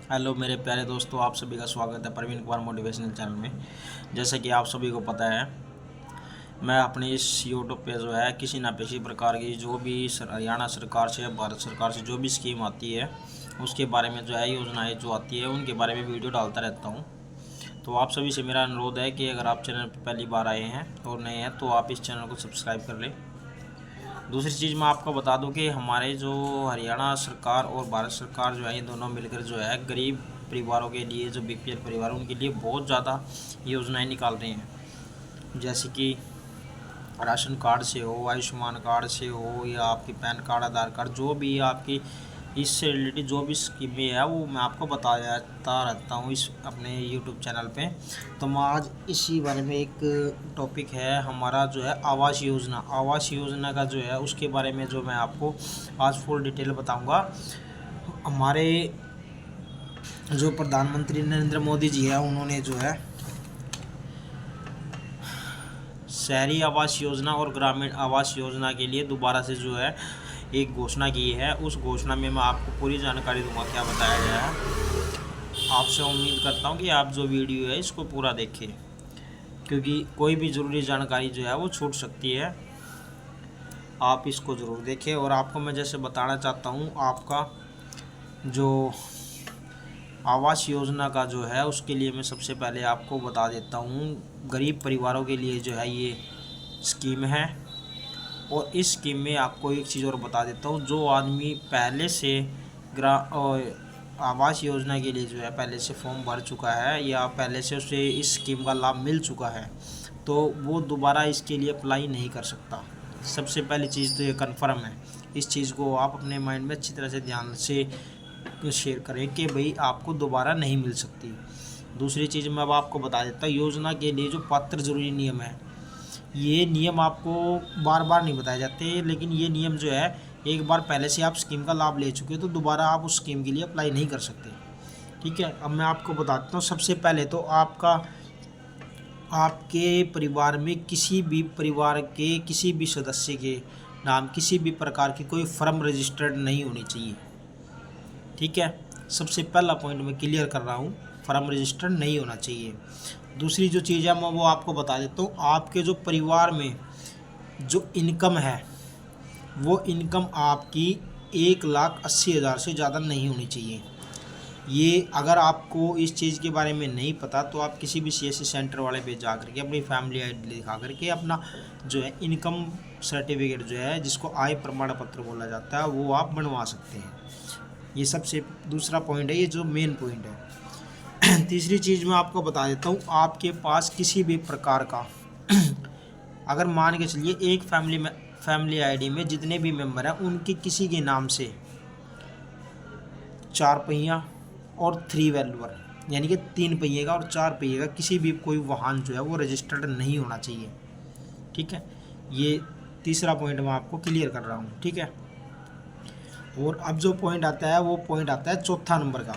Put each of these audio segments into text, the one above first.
Hello मेरे प्यारे दोस्तों, आप सभी का स्वागत है प्रवीण कुमार मोटिवेशनल चैनल में। जैसे कि आप सभी को पता है, मैं अपने इस यूट्यूब पे जो है किसी न किसी प्रकार की जो भी हरियाणा सरकार से, भारत सरकार से जो भी स्कीम आती है उसके बारे में जो है योजनाएं जो आती है उनके बारे में वीडियो डालता रहता हूँ। तो आप सभी से मेरा अनुरोध है कि अगर आप चैनल पर पहली बार आए हैं और नए हैं तो आप इस चैनल को सब्सक्राइब कर लें। दूसरी चीज़ मैं आपको बता दूं कि हमारे जो हरियाणा सरकार और भारत सरकार जो है ये दोनों मिलकर जो है गरीब परिवारों के लिए, जो बीपीएल परिवार उनके लिए बहुत ज़्यादा योजनाएं निकाल रहे हैं। जैसे कि राशन कार्ड से हो, आयुष्मान कार्ड से हो, या आपकी पैन कार्ड, आधार कार्ड, जो भी आपकी इससे रिलेटेड जो भी स्कीमें है वो मैं आपको बताता रहता हूँ इस अपने यूट्यूब चैनल पे। तो मैं आज इसी बारे में एक टॉपिक है हमारा जो है आवास योजना। आवास योजना का जो है उसके बारे में जो मैं आपको आज फुल डिटेल बताऊँगा। हमारे जो प्रधानमंत्री नरेंद्र मोदी जी है उन्होंने जो है शहरी आवास योजना और ग्रामीण आवास योजना के लिए दोबारा से जो है एक घोषणा की है। उस घोषणा में मैं आपको पूरी जानकारी दूंगा क्या बताया गया है। आपसे उम्मीद करता हूं कि आप जो वीडियो है इसको पूरा देखें, क्योंकि कोई भी ज़रूरी जानकारी जो है वो छूट सकती है। आप इसको ज़रूर देखें। और आपको मैं जैसे बताना चाहता हूँ, आपका जो आवास योजना का जो है उसके लिए मैं सबसे पहले आपको बता देता हूँ, गरीब परिवारों के लिए जो है ये स्कीम है। और इस स्कीम में आपको एक चीज़ और बता देता हूँ, जो आदमी पहले से आवास योजना के लिए जो है पहले से फॉर्म भर चुका है या पहले से उसे इस स्कीम का लाभ मिल चुका है, तो वो दोबारा इसके लिए अप्लाई नहीं कर सकता। सबसे पहली चीज़ तो ये कन्फर्म है। इस चीज़ को आप अपने माइंड में अच्छी तरह से ध्यान से शेयर करें कि भाई आपको दोबारा नहीं मिल सकती। दूसरी चीज़ मैं अब आपको बता देता हूँ, योजना के लिए जो पात्र जरूरी नियम है, ये नियम आपको बार बार नहीं बताए जाते, लेकिन ये नियम जो है एक बार पहले से आप स्कीम का लाभ ले चुके हो तो दोबारा आप उस स्कीम के लिए अप्लाई नहीं कर सकते। ठीक है, अब मैं आपको बताता हूँ। सबसे पहले तो आपके परिवार में किसी भी परिवार के किसी भी सदस्य के नाम किसी भी प्रकार की कोई फर्म रजिस्टर्ड नहीं होनी चाहिए। ठीक है, सबसे पहला पॉइंट मैं क्लियर कर रहा हूँ, फर्म रजिस्टर्ड नहीं होना चाहिए। दूसरी जो चीज़ है मैं वो आपको बता देता हूँ, आपके जो परिवार में जो इनकम है वो इनकम आपकी 1,80,000 से ज़्यादा नहीं होनी चाहिए। ये अगर आपको इस चीज़ के बारे में नहीं पता तो आप किसी भी CSC सेंटर वाले पे जा करके अपनी फैमिली ID दिखा करके अपना जो है इनकम सर्टिफिकेट जो है, जिसको आय प्रमाण पत्र बोला जाता है, वो आप बनवा सकते हैं। ये सबसे दूसरा पॉइंट है, ये जो मेन पॉइंट है। तीसरी चीज़ मैं आपको बता देता हूँ, आपके पास किसी भी प्रकार का अगर मान के चलिए एक फैमिली ID में जितने भी मेंबर हैं उनके किसी के नाम से 4 पहिया और 3 व्हीलर यानी कि 3 पहिए का और 4 पहिए का किसी भी कोई वाहन जो है वो रजिस्टर्ड नहीं होना चाहिए। ठीक है, ये तीसरा पॉइंट मैं आपको क्लियर कर रहा हूँ। ठीक है, और अब जो पॉइंट आता है वो पॉइंट आता है चौथा नंबर का।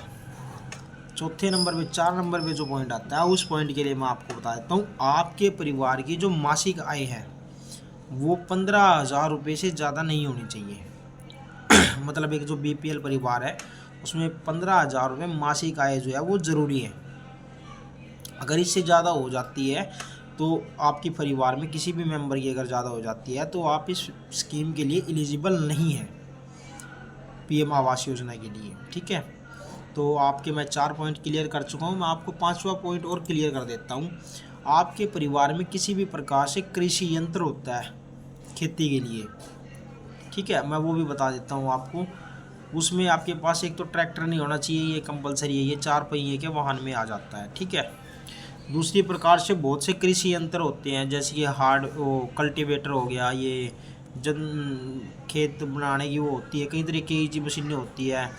चौथे नंबर पे 4 नंबर पे जो पॉइंट आता है उस पॉइंट के लिए मैं आपको बता देता हूँ, आपके परिवार की जो मासिक आय है वो 15,000 रुपये से ज़्यादा नहीं होनी चाहिए। मतलब एक जो BPL परिवार है उसमें 15,000 रुपये मासिक आय जो है वो ज़रूरी है। अगर इससे ज़्यादा हो जाती है तो आपके परिवार में किसी भी मेंबर की अगर ज़्यादा हो जाती है तो आप इस स्कीम के लिए एलिजिबल नहीं है, PM आवास योजना के लिए। ठीक है, तो आपके मैं 4 पॉइंट क्लियर कर चुका हूँ। मैं आपको 5वां पॉइंट और क्लियर कर देता हूँ। आपके परिवार में किसी भी प्रकार से कृषि यंत्र होता है खेती के लिए, ठीक है, मैं वो भी बता देता हूँ आपको। उसमें आपके पास एक तो ट्रैक्टर नहीं होना चाहिए, ये कंपलसरी है, ये 4 पहिए के वाहन में आ जाता है। ठीक है, दूसरी प्रकार से बहुत से कृषि यंत्र होते हैं, जैसे कि कल्टीवेटर हो गया, ये खेत बनाने की वो होती है, कई तरीके की मशीनें होती है,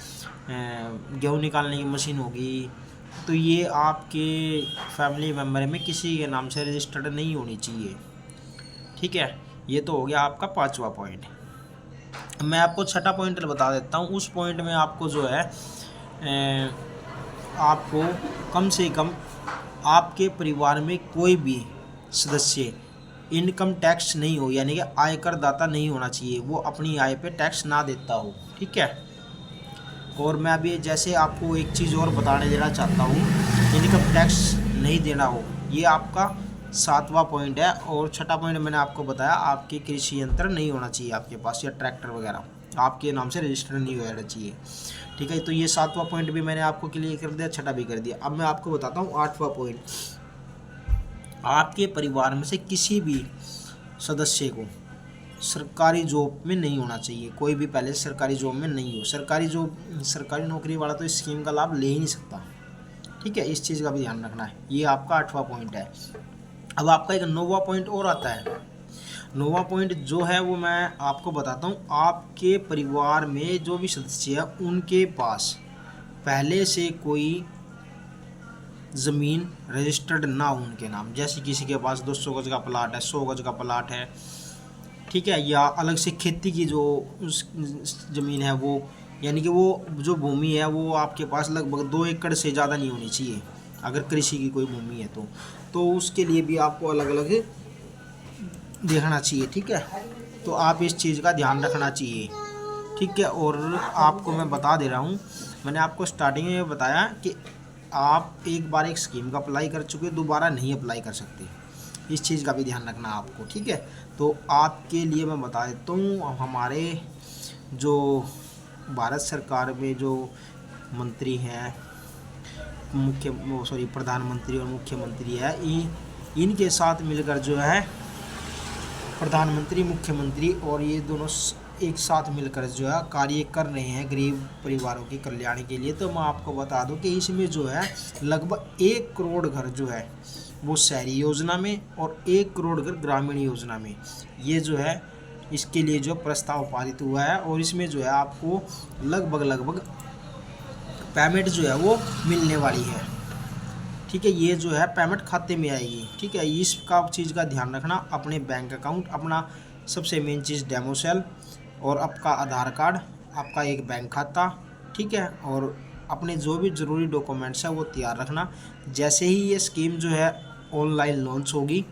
गेहूँ निकालने की मशीन होगी। तो ये आपके फैमिली मेम्बर में किसी के नाम से रजिस्टर्ड नहीं होनी चाहिए। ठीक है, ये तो हो गया आपका 5वां पॉइंट। मैं आपको 6ठा पॉइंट बता देता हूँ। उस पॉइंट में आपको जो है आपको कम से कम आपके परिवार में कोई भी सदस्य इनकम टैक्स नहीं हो, यानी कि आयकर दाता नहीं होना चाहिए, वो अपनी आय पे टैक्स ना देता हो। ठीक है, और मैं अभी जैसे आपको एक चीज़ और बताने देना चाहता हूँ, इनकम टैक्स नहीं देना हो, ये आपका 7वां पॉइंट है। और छठा पॉइंट मैंने आपको बताया, आपके कृषि यंत्र नहीं होना चाहिए आपके पास, या ट्रैक्टर वगैरह आपके नाम से रजिस्टर नहीं होना चाहिए। ठीक है, तो ये 7वां पॉइंट भी मैंने आपको क्लियर कर दिया, छठा भी कर दिया। अब मैं आपको बताता हूँ 8वां पॉइंट। आपके परिवार में से किसी भी सदस्य को सरकारी जॉब में नहीं होना चाहिए, कोई भी पहले सरकारी जॉब में नहीं हो। सरकारी नौकरी वाला तो इस स्कीम का लाभ ले ही नहीं सकता। ठीक है, इस चीज़ का भी ध्यान रखना है। ये आपका 8वां पॉइंट है। अब आपका एक 9वां पॉइंट और आता है। 9वां पॉइंट जो है वो मैं आपको बताता हूँ। आपके परिवार में जो भी सदस्य है उनके पास पहले से कोई ज़मीन रजिस्टर्ड ना हो उनके नाम, जैसे किसी के पास 200 गज का प्लाट है, 100 गज का प्लाट है, ठीक है, या अलग से खेती की जो उस ज़मीन है वो, यानी कि वो जो भूमि है वो आपके पास लगभग 2 एकड़ से ज़्यादा नहीं होनी चाहिए अगर कृषि की कोई भूमि है तो उसके लिए भी आपको अलग अलग देखना चाहिए। ठीक है, तो आप इस चीज़ का ध्यान रखना चाहिए। ठीक है, और आपको मैं बता दे रहा हूँ, मैंने आपको स्टार्टिंग में बताया कि आप एक बार एक स्कीम का अप्लाई कर चुके, दोबारा नहीं अप्लाई कर सकते। इस चीज़ का भी ध्यान रखना आपको। ठीक है, तो आपके लिए मैं बता देता हूँ, हमारे जो भारत सरकार में जो मंत्री हैं, प्रधानमंत्री और मुख्यमंत्री है, इनके साथ मिलकर जो है प्रधानमंत्री, मुख्यमंत्री और ये दोनों एक साथ मिलकर जो है कार्य कर रहे हैं गरीब परिवारों के कल्याण के लिए। तो मैं आपको बता दूं कि इसमें जो है लगभग 1 करोड़ घर जो है वो शहरी योजना में और 1 करोड़ घर ग्रामीण योजना में, ये जो है इसके लिए जो प्रस्ताव पारित हुआ है। और इसमें जो है आपको लगभग पेमेंट जो है वो मिलने वाली है। ठीक है, ये जो है पेमेंट खाते में आएगी। ठीक है, इसका चीज़ का ध्यान रखना, अपने बैंक अकाउंट, अपना सबसे मेन चीज़ डेमो सेल और आपका आधार कार्ड, आपका एक बैंक खाता। ठीक है, और अपने जो भी ज़रूरी डॉक्यूमेंट्स है वो तैयार रखना। जैसे ही ये स्कीम जो है ऑनलाइन लॉन्च होगी,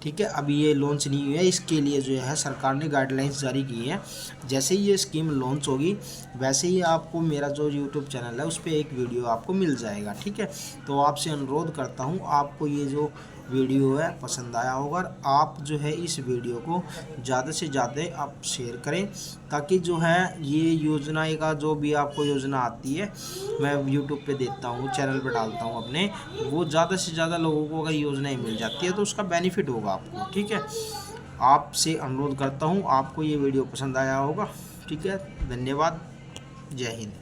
ठीक है, अभी ये लॉन्च नहीं हुई है, इसके लिए जो है सरकार ने गाइडलाइंस जारी की है। जैसे ही ये स्कीम लॉन्च होगी वैसे ही आपको मेरा जो यूट्यूब चैनल है उस पर एक वीडियो आपको मिल जाएगा। ठीक है, तो आपसे अनुरोध करता हूँ, आपको ये जो वीडियो है पसंद आया होगा, और आप जो है इस वीडियो को ज़्यादा से ज़्यादा आप शेयर करें, ताकि जो है ये योजना का जो भी आपको योजना आती है मैं यूट्यूब पे देता हूँ, चैनल पे डालता हूँ अपने, वो ज़्यादा से ज़्यादा लोगों को अगर योजनाएं मिल जाती है तो उसका बेनिफिट होगा आपको। ठीक है, आपसे अनुरोध करता हूँ, आपको ये वीडियो पसंद आया होगा। ठीक है, धन्यवाद, जय हिंद।